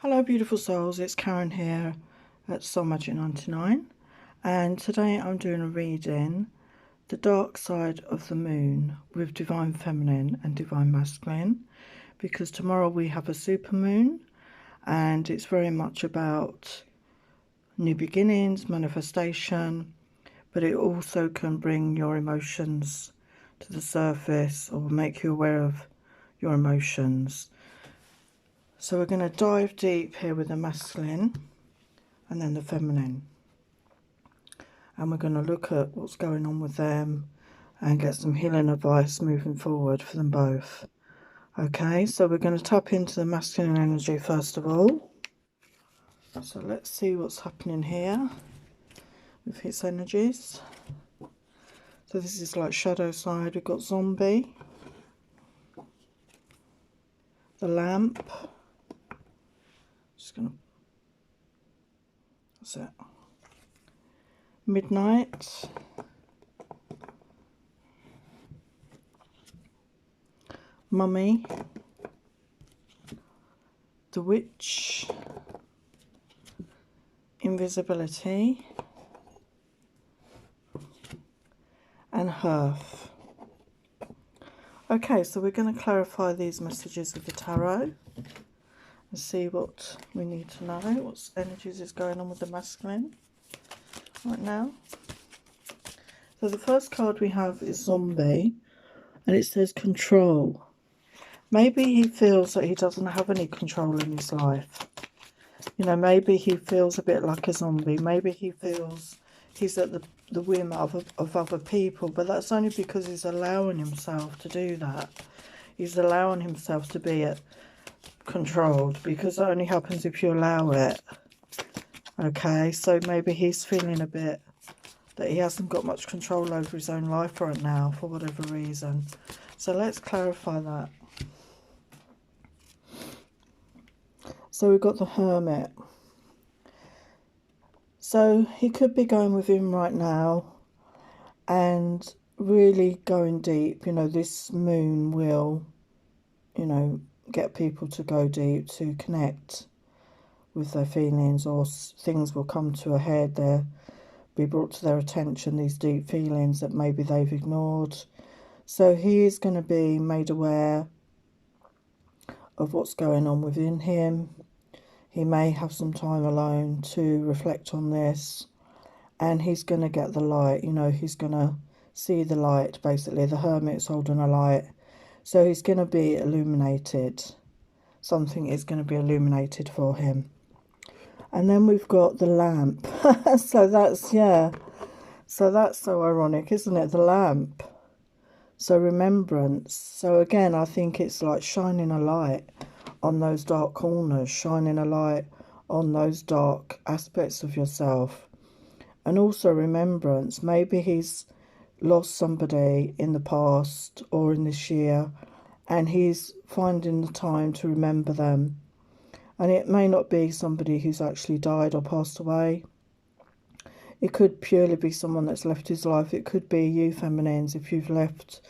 Hello beautiful souls, it's Karen here at Soul Magic 99 and today I'm doing a reading, The Dark Side of the Moon with Divine Feminine and Divine Masculine, because tomorrow we have a super moon and it's very much about new beginnings, manifestation, but it also can bring your emotions to the surface or make you aware of your emotions. So we're going to dive deep here with the masculine and then the feminine, and we're going to look at what's going on with them and get some healing advice moving forward for them both. Okay, so we're going to tap into the masculine energy first of all. So let's see what's happening here with his energies. So this is like shadow side. We've got zombie, the lamp. Just gonna, that's it. Midnight, mummy, the witch, invisibility, and hearth. Okay, so we're going to clarify these messages with the tarot and see what we need to know, what energies is going on with the masculine right now. So the first card we have is zombie, and it says control. Maybe he feels that he doesn't have any control in his life. You know, maybe he feels a bit like a zombie. Maybe he feels he's at the whim of other people, but that's only because he's allowing himself to do that. He's allowing himself to be controlled, because that only happens if you allow it. Okay, so maybe he's feeling a bit that he hasn't got much control over his own life right now for whatever reason. So let's clarify that. So we've got the Hermit. So he could be going with him right now and really going deep. You know, this moon will, you know, get people to go deep, to connect with their feelings, or things will come to a head. They'll be brought to their attention, these deep feelings that maybe they've ignored. So he is going to be made aware of what's going on within him. He may have some time alone to reflect on this, and he's going to get the light. You know, he's going to see the light, basically. The Hermit's holding a light, so he's going to be illuminated. Something is going to be illuminated for him. And then we've got the lamp. So that's, yeah, so that's so ironic, isn't it? The lamp. So remembrance. So again, I think it's like shining a light on those dark corners, shining a light on those dark aspects of yourself. And also remembrance. Maybe he's lost somebody in the past or in this year, and he's finding the time to remember them. And it may not be somebody who's actually died or passed away. It could purely be someone that's left his life. It could be you, feminines, if you've left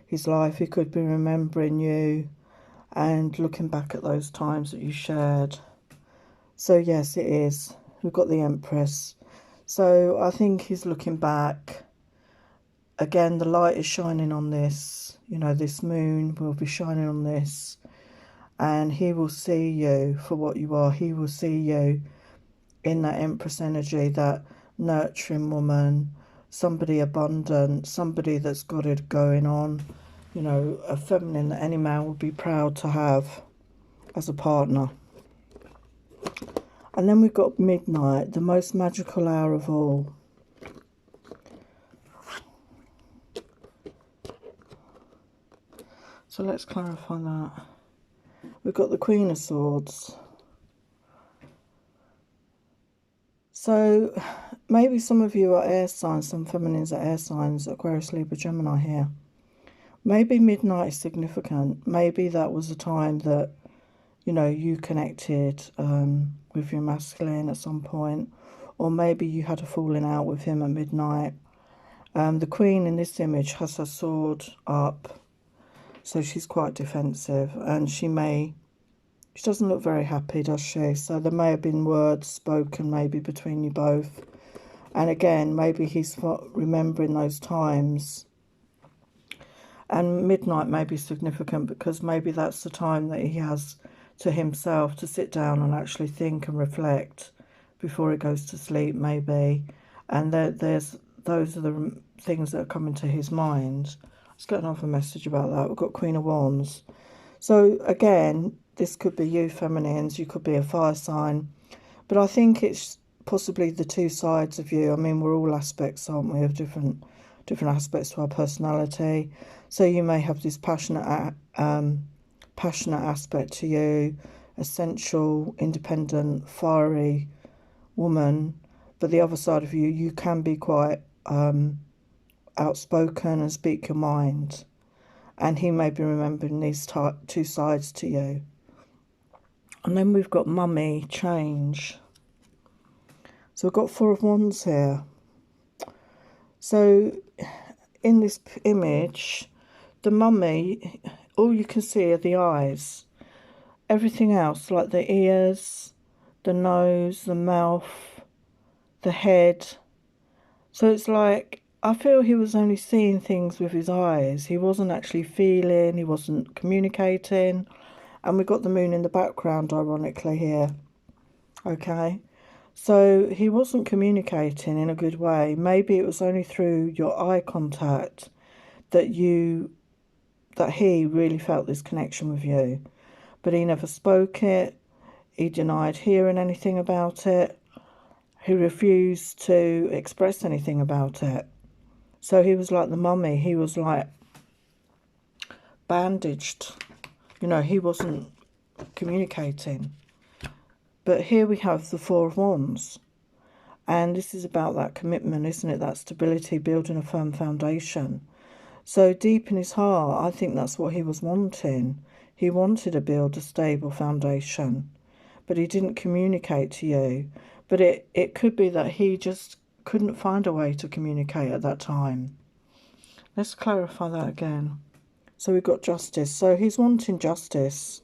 his life. He could be remembering you and looking back at those times that you shared. So yes, it is. We've got the Empress. So I think he's looking back. Again, the light is shining on this. You know, this moon will be shining on this. And he will see you for what you are. He will see you in that Empress energy, that nurturing woman, somebody abundant, somebody that's got it going on. You know, a feminine that any man would be proud to have as a partner. And then we've got midnight, the most magical hour of all. So let's clarify that. We've got the Queen of Swords. So maybe some of you are air signs, some feminines are air signs, Aquarius, Libra, Gemini here. Maybe midnight is significant. Maybe that was a time that, you know, you connected with your masculine at some point, or maybe you had a falling out with him at midnight. The Queen in this image has her sword up, so she's quite defensive, and she may She doesn't look very happy, does she? So there may have been words spoken maybe between you both. And again, maybe he's remembering those times. And midnight may be significant because maybe that's the time that he has to himself to sit down and actually think and reflect before he goes to sleep, maybe. And those are the things that are coming to his mind. Let's get another message about that. We've got Queen of Wands. So again, this could be you feminines, you could be a fire sign, but I think it's possibly the two sides of you. I mean, we're all aspects, aren't we, of different aspects to our personality. So you may have this passionate aspect to you, essential, independent, fiery woman, but the other side of you, you can be quite outspoken and speak your mind. And he may be remembering these two sides to you. And then we've got Mummy, change. So we've got Four of Wands here. So in this image, the mummy, all you can see are the eyes. Everything else, like the ears, the nose, the mouth, the head. So it's like, I feel he was only seeing things with his eyes. He wasn't actually feeling, he wasn't communicating. And we've got the moon in the background, ironically, here. Okay. So he wasn't communicating in a good way. Maybe it was only through your eye contact that he really felt this connection with you. But he never spoke it. He denied hearing anything about it. He refused to express anything about it. So he was like the mummy. He was like bandaged. You know, he wasn't communicating. But here we have the Four of Wands. And this is about that commitment, isn't it? That stability, building a firm foundation. So deep in his heart, I think that's what he was wanting. He wanted to build a stable foundation. But he didn't communicate to you. But it could be that he just couldn't find a way to communicate at that time. Let's clarify that again. So we've got justice. So he's wanting justice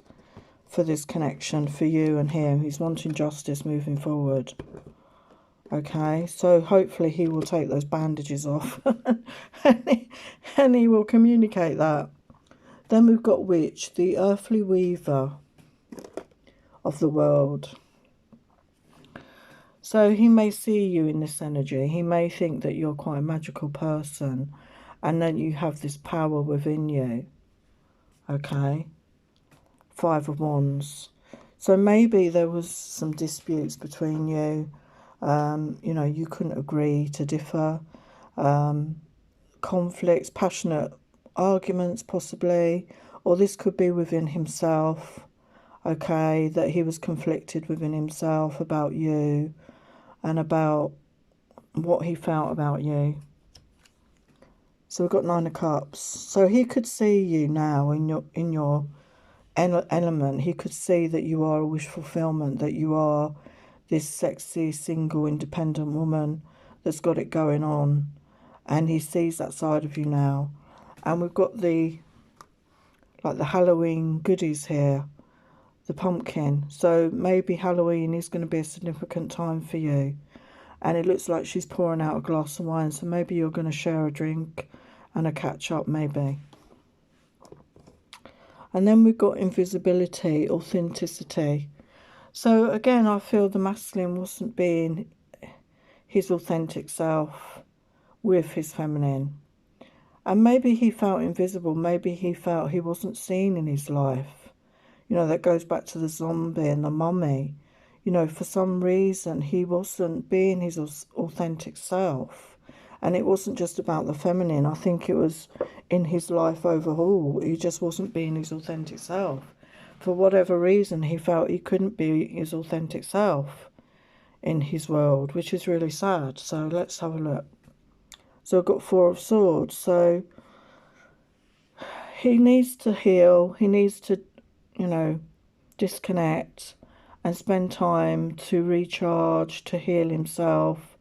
for this connection, for you and him. He's wanting justice moving forward. Okay, so hopefully he will take those bandages off and he will communicate that. Then we've got Witch, the earthly weaver of the world. So he may see you in this energy. He may think that you're quite a magical person and then you have this power within you. Okay. Five of Wands. So maybe there was some disputes between you. You know, you couldn't agree to differ. Conflicts, passionate arguments possibly. Or this could be within himself. Okay, that he was conflicted within himself about you and about what he felt about you. So we've got Nine of Cups. So he could see you now in your element. He could see that you are a wish fulfillment, that you are this sexy, single, independent woman that's got it going on. And he sees that side of you now. And we've got the Halloween goodies here. The pumpkin. So maybe Halloween is going to be a significant time for you. And it looks like she's pouring out a glass of wine. So maybe you're going to share a drink and a catch up maybe. And then we've got invisibility, authenticity. So again, I feel the masculine wasn't being his authentic self with his feminine. And maybe he felt invisible. Maybe he felt he wasn't seen in his life. You know, that goes back to the zombie and the mummy. You know, for some reason, he wasn't being his authentic self. And it wasn't just about the feminine. I think it was in his life overall. He just wasn't being his authentic self. For whatever reason, he felt he couldn't be his authentic self in his world, which is really sad. So let's have a look. So I've got Four of Swords. So he needs to heal. He needs to, you know, disconnect and spend time to recharge, to heal himself.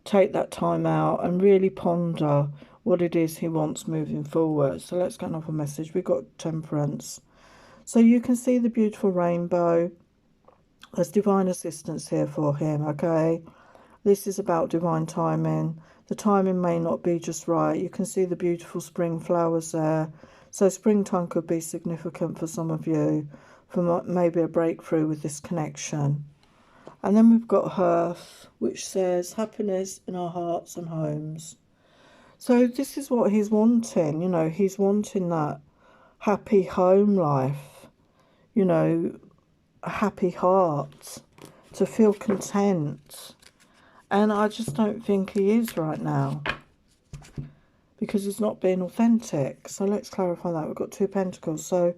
Take that time out and really ponder what it is he wants moving forward. So let's get another message. We've got Temperance. So you can see the beautiful rainbow. There's divine assistance here for him, okay? This is about divine timing. The timing may not be just right. You can see the beautiful spring flowers there. So springtime could be significant for some of you, for maybe a breakthrough with this connection. And then we've got Hearth, which says happiness in our hearts and homes. So this is what he's wanting, you know, he's wanting that happy home life, you know, a happy heart, to feel content. And I just don't think he is right now, because he's not being authentic. So let's clarify that. We've got 2 Pentacles. So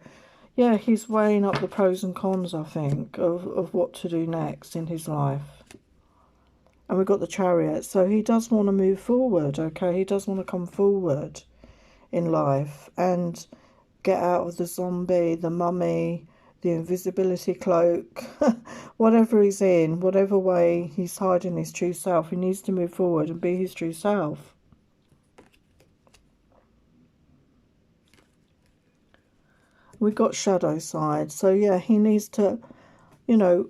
yeah, he's weighing up the pros and cons, I think, of what to do next in his life. And we've got the Chariot. So he does want to move forward, okay? He does want to come forward in life and get out of the zombie, the mummy, the invisibility cloak, whatever he's in, whatever way he's hiding his true self, he needs to move forward and be his true self. We've got shadow side. So yeah, he needs to, you know,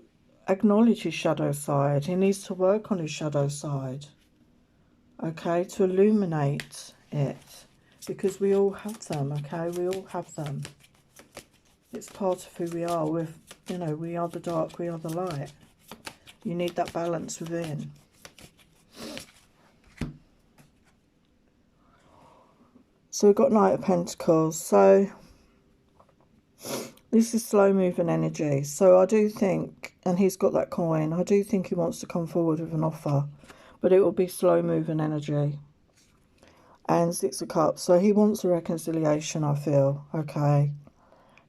acknowledge his shadow side. He needs to work on his shadow side, okay, to illuminate it, because we all have them, okay? We all have them. It's part of who we are. With, you know, we are the dark, we are the light. You need that balance within. So we've got Knight of Pentacles. So this is slow moving energy. So I do think, and he's got that coin, I do think he wants to come forward with an offer, but it will be slow moving energy. And 6 of Cups. So he wants a reconciliation, I feel, okay?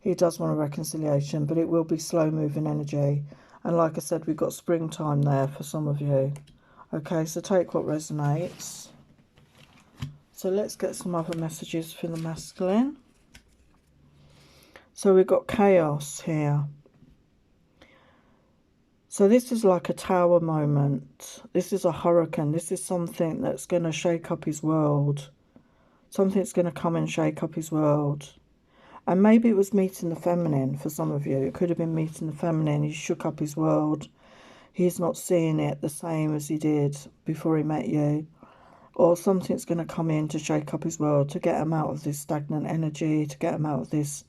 He does want a reconciliation, but it will be slow moving energy. And like I said, we've got springtime there for some of you. Okay, so take what resonates. So let's get some other messages for the masculine. So we've got chaos here. So this is like a tower moment. This is a hurricane. This is something that's going to shake up his world. Something's going to come and shake up his world. And maybe it was meeting the feminine for some of you. It could have been meeting the feminine. He shook up his world. He's not seeing it the same as he did before he met you. Or something's going to come in to shake up his world, to get him out of this stagnant energy, to get him out of this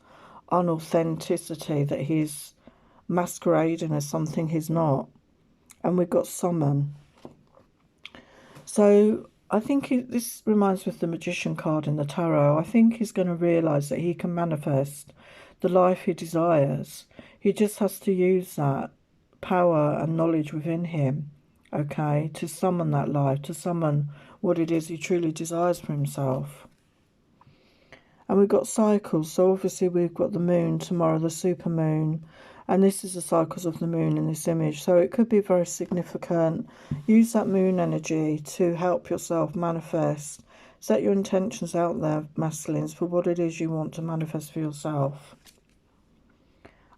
unauthenticity that he's masquerading as something he's not. And we've got summon. So I think this reminds me of the Magician card in the tarot. I think he's going to realise that he can manifest the life he desires. He just has to use that power and knowledge within him, okay, to summon that life, to summon what it is he truly desires for himself. And we've got cycles. So obviously we've got the moon tomorrow, the super moon. And this is the cycles of the moon in this image. So it could be very significant. Use that moon energy to help yourself manifest. Set your intentions out there, masculines, for what it is you want to manifest for yourself.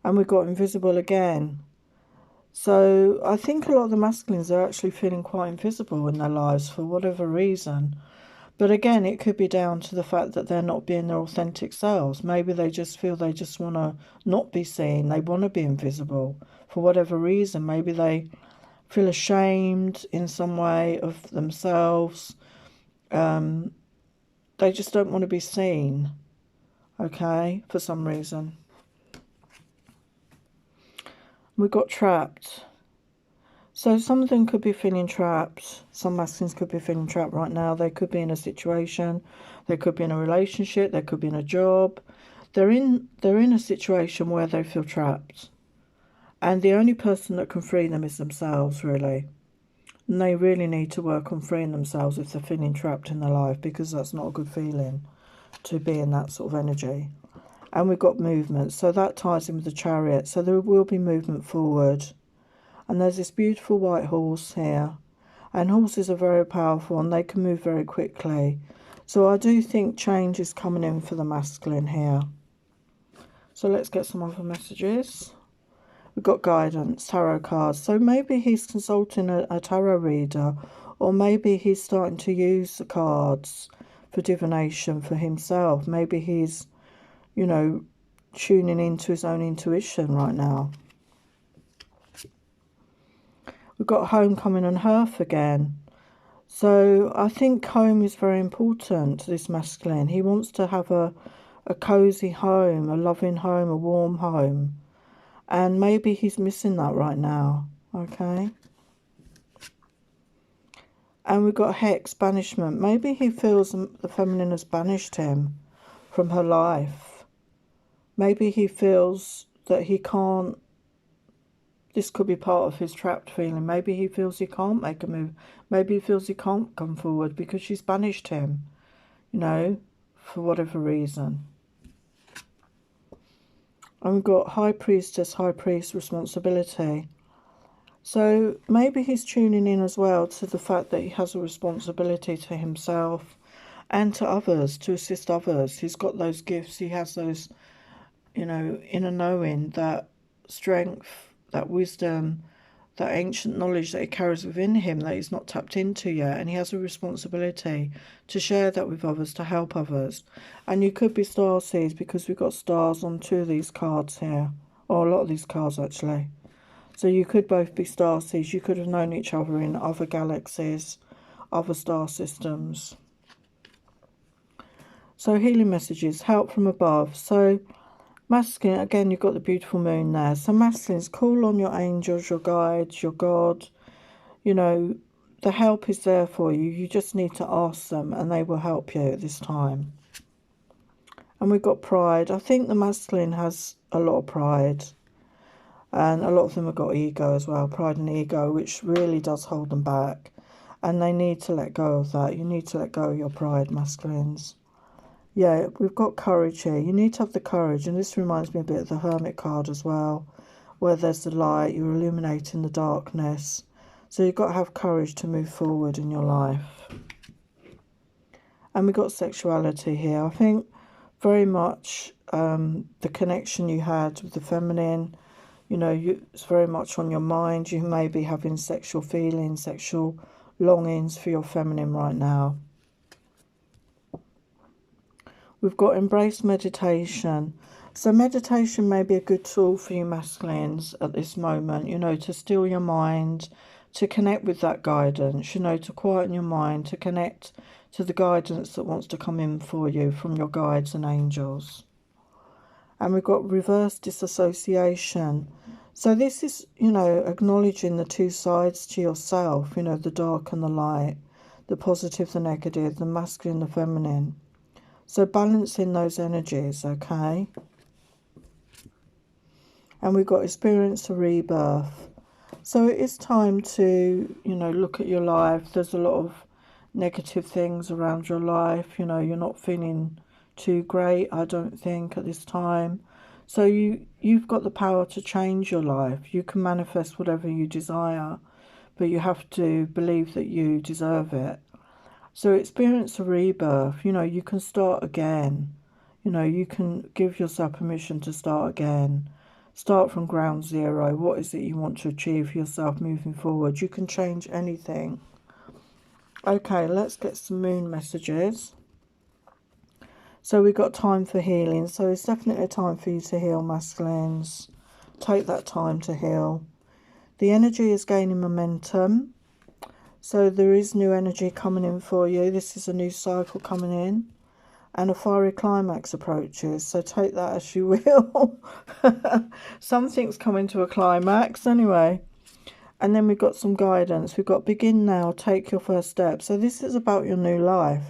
And we've got invisible again. So I think a lot of the masculines are actually feeling quite invisible in their lives for whatever reason. But again, it could be down to the fact that they're not being their authentic selves. Maybe they just feel they just want to not be seen. They want to be invisible for whatever reason. Maybe they feel ashamed in some way of themselves. They just don't want to be seen, okay, for some reason. We got trapped. So some of them could be feeling trapped. Some masculines could be feeling trapped right now. They could be in a situation. They could be in a relationship. They could be in a job. They're in a situation where they feel trapped. And the only person that can free them is themselves, really. And they really need to work on freeing themselves if they're feeling trapped in their life, because that's not a good feeling to be in that sort of energy. And we've got movement. So that ties in with the Chariot. So there will be movement forward. And there's this beautiful white horse here. And horses are very powerful and they can move very quickly. So I do think change is coming in for the masculine here. So let's get some other messages. We've got guidance, tarot cards. So maybe he's consulting a tarot reader, or maybe he's starting to use the cards for divination for himself. Maybe he's, you know, tuning into his own intuition right now. We've got home coming on hearth again. So I think home is very important to this masculine. He wants to have a cozy home, a loving home, a warm home. And maybe he's missing that right now, okay? And we've got hex, banishment. Maybe he feels the feminine has banished him from her life. Maybe he feels that he can't, this could be part of his trapped feeling. Maybe he feels he can't make a move. Maybe he feels he can't come forward because she's banished him, you know, for whatever reason. And we've got high priestess, high priest responsibility. So maybe he's tuning in as well to the fact that he has a responsibility to himself and to others, to assist others. He's got those gifts, he has those, you know, inner knowing, that strength, that wisdom, that ancient knowledge that he carries within him that he's not tapped into yet. And he has a responsibility to share that with others, to help others. And you could be starseeds because we've got stars on 2 of these cards here, or a lot of these cards actually. So you could both be starseeds. You could have known each other in other galaxies, other star systems. So healing messages, help from above. So masculine, again, you've got the beautiful moon there. So masculines, call on your angels, your guides, your God. You know, the help is there for you. You just need to ask them and they will help you at this time. And we've got pride. I think the masculine has a lot of pride. And a lot of them have got ego as well, pride and ego, which really does hold them back. And they need to let go of that. You need to let go of your pride, masculines. Yeah, we've got courage here. You need to have the courage. And this reminds me a bit of the Hermit card as well, where there's the light, you're illuminating the darkness. So you've got to have courage to move forward in your life. And we've got sexuality here. I think very much the connection you had with the feminine, you know, it's very much on your mind. You may be having sexual feelings, sexual longings for your feminine right now. We've got embrace meditation. So meditation may be a good tool for you masculines at this moment, you know, to still your mind, to connect with that guidance, you know, to quieten your mind, to connect to the guidance that wants to come in for you from your guides and angels. And we've got reverse disassociation. So this is, you know, acknowledging the 2 sides to yourself, you know, the dark and the light, the positive, the negative, the masculine, the feminine. So balancing those energies, okay? And we've got experience a rebirth. So it is time to, you know, look at your life. There's a lot of negative things around your life. You know, you're not feeling too great, I don't think, at this time. So you've got the power to change your life. You can manifest whatever you desire, but you have to believe that you deserve it. So experience a rebirth. You know, you can start again. You know, you can give yourself permission to start again. Start from ground zero. What is it you want to achieve for yourself moving forward? You can change anything. Okay, let's get some moon messages. So we've got time for healing. So it's definitely a time for you to heal, masculines. Take that time to heal. The energy is gaining momentum. So there is new energy coming in for you. This is a new cycle coming in. And a fiery climax approaches. So take that as you will. Something's coming to a climax anyway. And then we've got some guidance. We've got begin now, take your first step. So this is about your new life.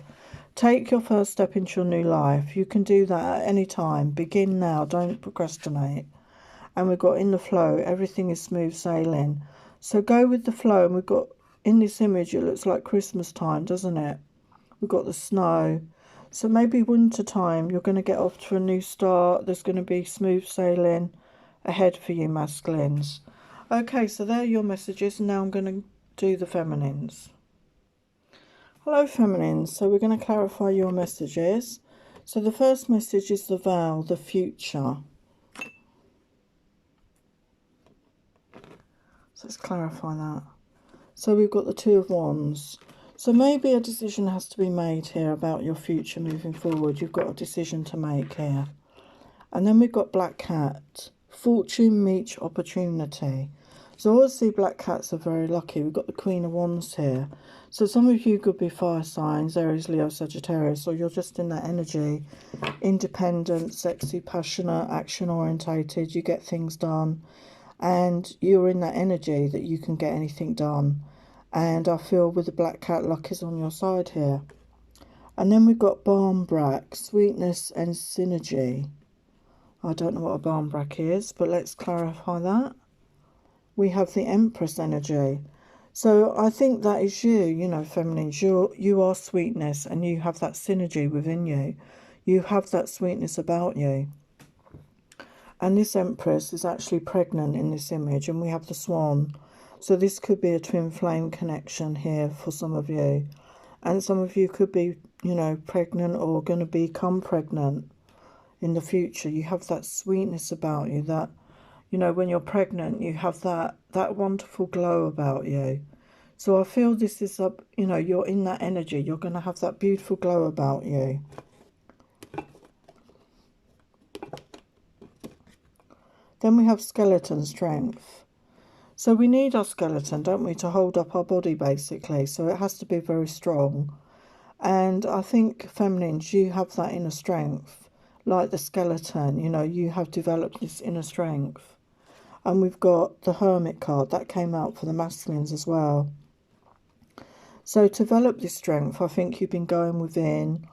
Take your first step into your new life. You can do that at any time. Begin now. Don't procrastinate. And we've got in the flow. Everything is smooth sailing. So go with the flow. And we've got, in this image, it looks like Christmas time, doesn't it? We've got the snow. So maybe winter time, you're going to get off to a new start. There's going to be smooth sailing ahead for you, masculines. Okay, so there are your messages. And now I'm going to do the feminines. Hello feminines, so we're going to clarify your messages. So the first message is the vow, the future. So let's clarify that. So we've got the 2 of Wands. So maybe a decision has to be made here about your future moving forward. You've got a decision to make here. And then we've got Black Cat. Fortune meets opportunity. So obviously Black Cats are very lucky. We've got the Queen of Wands here. So some of you could be fire signs, Aries, Leo, Sagittarius, or you're just in that energy. Independent, sexy, passionate, action orientated. You get things done. And you're in that energy that you can get anything done. And I feel with the Black Cat, luck is on your side here. And then we've got Barmbrack, sweetness and synergy. I don't know what a Barmbrack is, but let's clarify that. We have the Empress energy. So I think that is you, you know, feminines. You are sweetness and you have that synergy within you. You have that sweetness about you. And this Empress is actually pregnant in this image, and we have the Swan. So this could be a twin flame connection here for some of you. And some of you could be, you know, pregnant or going to become pregnant in the future. You have that sweetness about you that, you know, when you're pregnant, you have that wonderful glow about you. So I feel this is up, you know, you're in that energy. You're going to have that beautiful glow about you. Then we have skeleton strength. So we need our skeleton, don't we, to hold up our body, basically. So it has to be very strong. And I think, feminines, you have that inner strength. Like the skeleton, you know, you have developed this inner strength. And we've got the Hermit card. That came out for the masculines as well. So to develop this strength, I think you've been going within.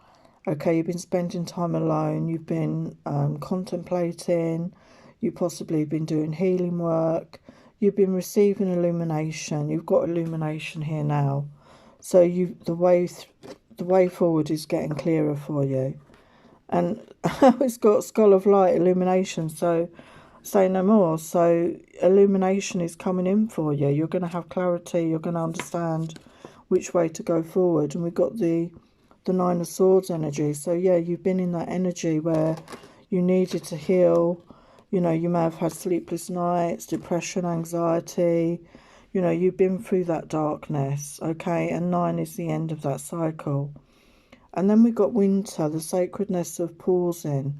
Okay, you've been spending time alone. You've been contemplating. You've possibly been doing healing work. You've been receiving illumination. You've got illumination here now. So the way forward is getting clearer for you. And it's got Skull of Light, illumination. So say no more. So illumination is coming in for you. You're going to have clarity. You're going to understand which way to go forward. And we've got the Nine of Swords energy. So yeah, you've been in that energy where you needed to heal. You know, you may have had sleepless nights, depression, anxiety. You know, you've been through that darkness, okay? And 9 is the end of that cycle. And then we've got winter, the sacredness of pausing.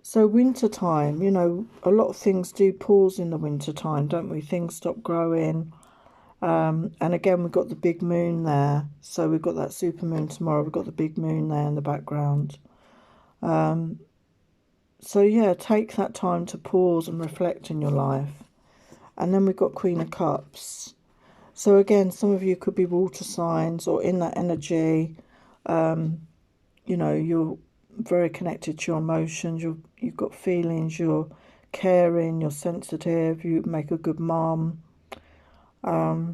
So winter time, you know, a lot of things do pause in the winter time, don't we? Things stop growing. And again, we've got the big moon there. So we've got that super moon tomorrow. We've got the big moon there in the background. So yeah, take that time to pause and reflect in your life. And then we've got Queen of Cups. So again, some of you could be water signs or in that energy. You know, you're very connected to your emotions. You've got feelings. You're caring. You're sensitive. You make a good mom. Yeah,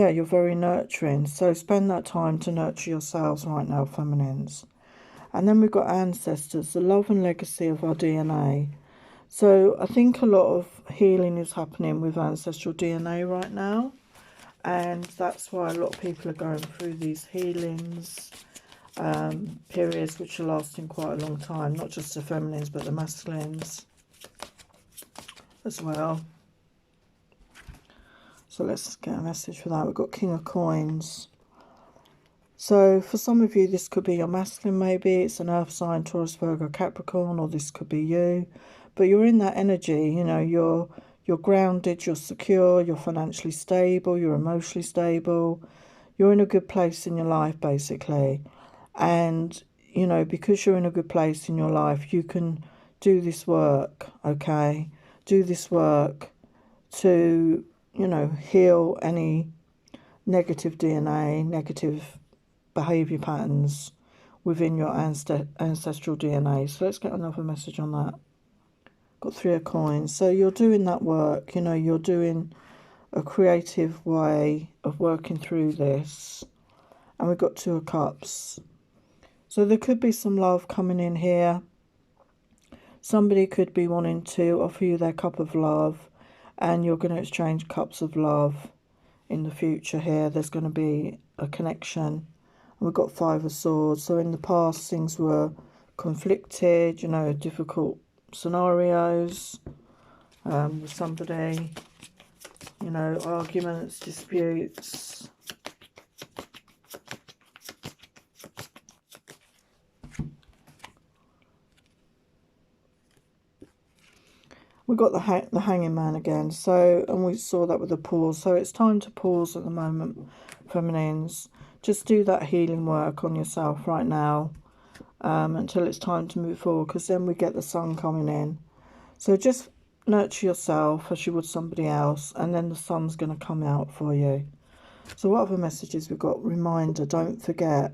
you're very nurturing. So spend that time to nurture yourselves right now, feminines. And then we've got ancestors, the love and legacy of our DNA. So I think a lot of healing is happening with ancestral DNA right now. And that's why a lot of people are going through these healings, periods which are lasting quite a long time. Not just the feminines, but the masculines as well. So let's get a message for that. We've got King of Coins. So for some of you, this could be your masculine, maybe. It's an earth sign, Taurus, Virgo, Capricorn, or this could be you. But you're in that energy, you know, you're grounded, you're secure, you're financially stable, you're emotionally stable. You're in a good place in your life, basically. And, you know, because you're in a good place in your life, you can do this work, okay? Do this work to, you know, heal any negative DNA, negative behaviour patterns within your ancestral DNA. So let's get another message on that. Got 3 of Coins. So you're doing that work, you know, you're doing a creative way of working through this. And we've got 2 of Cups. So there could be some love coming in here. Somebody could be wanting to offer you their cup of love, and you're going to exchange cups of love in the future here. There's going to be a connection. We've got 5 of Swords. So in the past, things were conflicted, you know, difficult scenarios with somebody, you know, arguments, disputes. We got the hanging man again. So, and we saw that with the pause. So it's time to pause at the moment, feminines. Just do that healing work on yourself right now, until it's time to move forward, because then we get the sun coming in. So just nurture yourself as you would somebody else, and then the sun's going to come out for you. So what other messages we've got? Reminder, don't forget.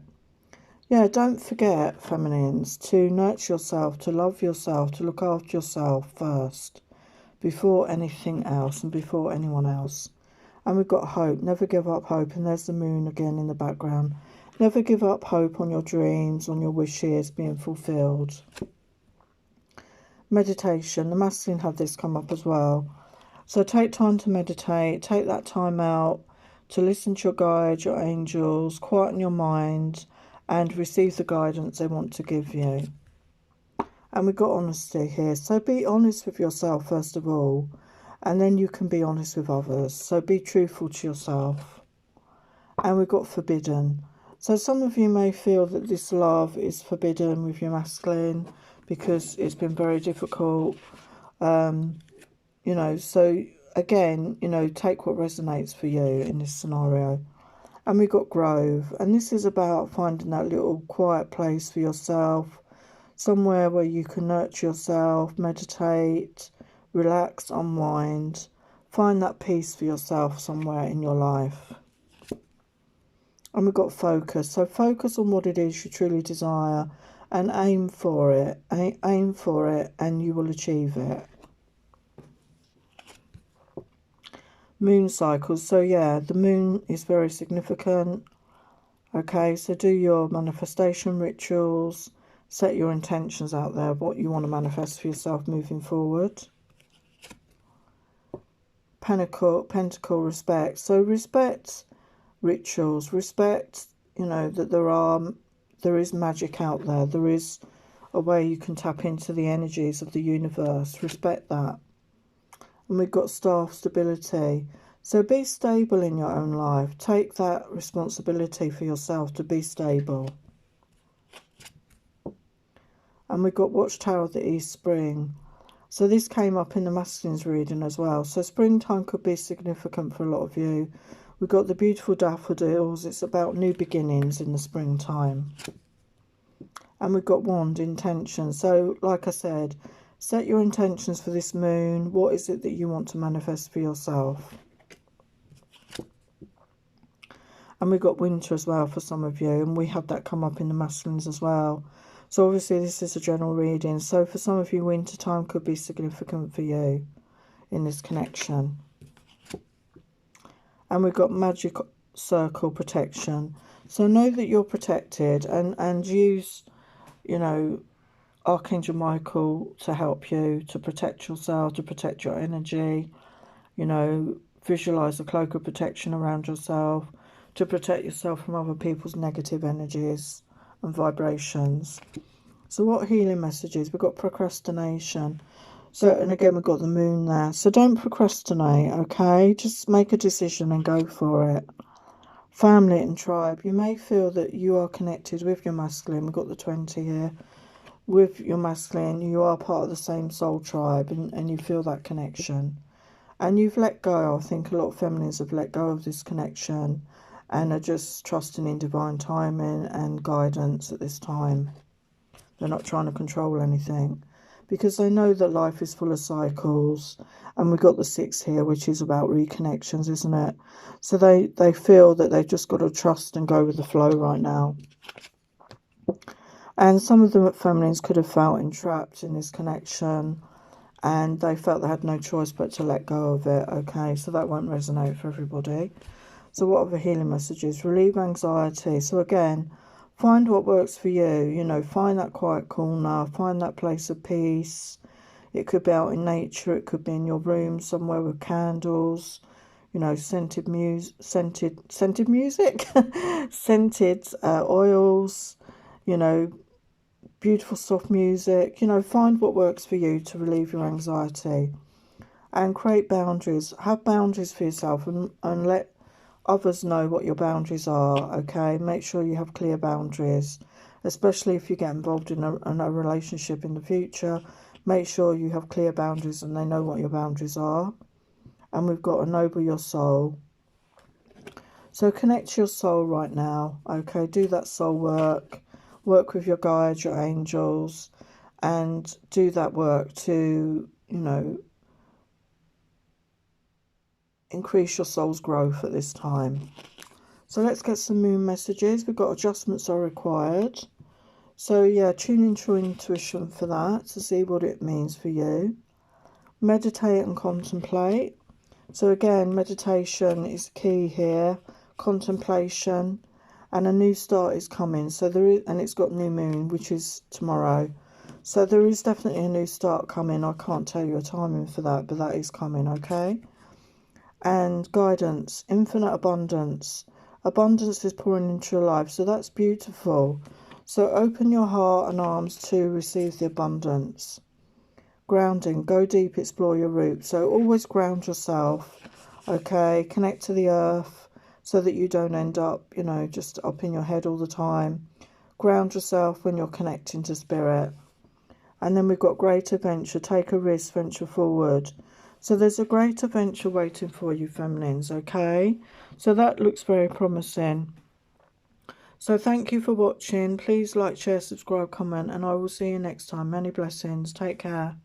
Yeah, don't forget, feminines, to nurture yourself, to love yourself, to look after yourself first, before anything else and before anyone else. And we've got hope. Never give up hope. And there's the moon again in the background. Never give up hope on your dreams, on your wishes being fulfilled. Meditation. The masculine have this come up as well. So take time to meditate. Take that time out to listen to your guides, your angels, quieten your mind, and receive the guidance they want to give you. And we've got honesty here. So be honest with yourself first of all, and then you can be honest with others. So be truthful to yourself. And we've got forbidden. So some of you may feel that this love is forbidden with your masculine because it's been very difficult. You know, so again, you know, take what resonates for you in this scenario. And we've got grove. And this is about finding that little quiet place for yourself, somewhere where you can nurture yourself, meditate, relax, unwind, find that peace for yourself somewhere in your life. And we've got focus. So focus on what it is you truly desire and aim for it. Aim for it and you will achieve it. Moon cycles. So yeah, the moon is very significant. Okay, so do your manifestation rituals. Set your intentions out there, what you want to manifest for yourself moving forward. Pentacle, respect. So respect rituals. Respect, you know, that there is magic out there. There is a way you can tap into the energies of the universe. Respect that. And we've got staff, stability. So be stable in your own life. Take that responsibility for yourself to be stable. And we've got Watchtower of the East, spring. So this came up in the masculine's reading as well. So springtime could be significant for a lot of you. We've got the beautiful daffodils. It's about new beginnings in the springtime. And we've got wand, intention. So like I said, set your intentions for this moon. What is it that you want to manifest for yourself? And we've got winter as well for some of you. And we have that come up in the masculines as well. So obviously this is a general reading. So for some of you, winter time could be significant for you in this connection. And we've got magic circle, protection. So know that you're protected and use, you know, Archangel Michael to help you, to protect yourself, to protect your energy. You know, visualize a cloak of protection around yourself to protect yourself from other people's negative energies and vibrations. So what healing messages? We've got procrastination. So, and again, we've got the moon there. So don't procrastinate, okay? Just make a decision and go for it. Family and tribe. You may feel that you are connected with your masculine. We've got the 20 here. With your masculine, you are part of the same soul tribe and you feel that connection. And you've let go. I think a lot of feminines have let go of this connection and are just trusting in divine timing and guidance at this time. They're not trying to control anything because they know that life is full of cycles. And we've got the 6 here, which is about reconnections, isn't it? So they feel that they've just got to trust and go with the flow right now. And some of them feminines could have felt entrapped in this connection and they felt they had no choice but to let go of it. Okay, so that won't resonate for everybody. So what are the healing messages? Relieve anxiety. So again, find what works for you. You know, find that quiet corner, find that place of peace. It could be out in nature, it could be in your room somewhere with candles, you know, scented music, scented oils, you know, beautiful soft music. You know, find what works for you to relieve your anxiety and create boundaries. Have boundaries for yourself and let others know what your boundaries are, okay? Make sure you have clear boundaries, especially if you get involved in a relationship in the future. make sure you have clear boundaries and they know what your boundaries are. And we've got ennoble your soul. So connect to your soul right now, okay? Do that soul work. Work with your guides, your angels, and do that work to, you know, increase your soul's growth at this time. So let's get some moon messages. We've got adjustments are required. So yeah, tune into your intuition for that to see what it means for you. Meditate and contemplate. So again, meditation is key here. Contemplation, and a new start is coming. So there is, and it's got new moon, which is tomorrow. So there is definitely a new start coming. I can't tell you a timing for that, but that is coming, okay? And guidance, infinite abundance. Abundance is pouring into your life, so that's beautiful. So open your heart and arms to receive the abundance. Grounding, go deep, explore your roots. So always ground yourself, okay? Connect to the earth so that you don't end up, you know, just up in your head all the time. Ground yourself when you're connecting to spirit. And then we've got great adventure. Take a risk, venture forward. So there's a great adventure waiting for you, feminines, okay? So that looks very promising. So thank you for watching. Please like, share, subscribe, comment, and I will see you next time. Many blessings. Take care.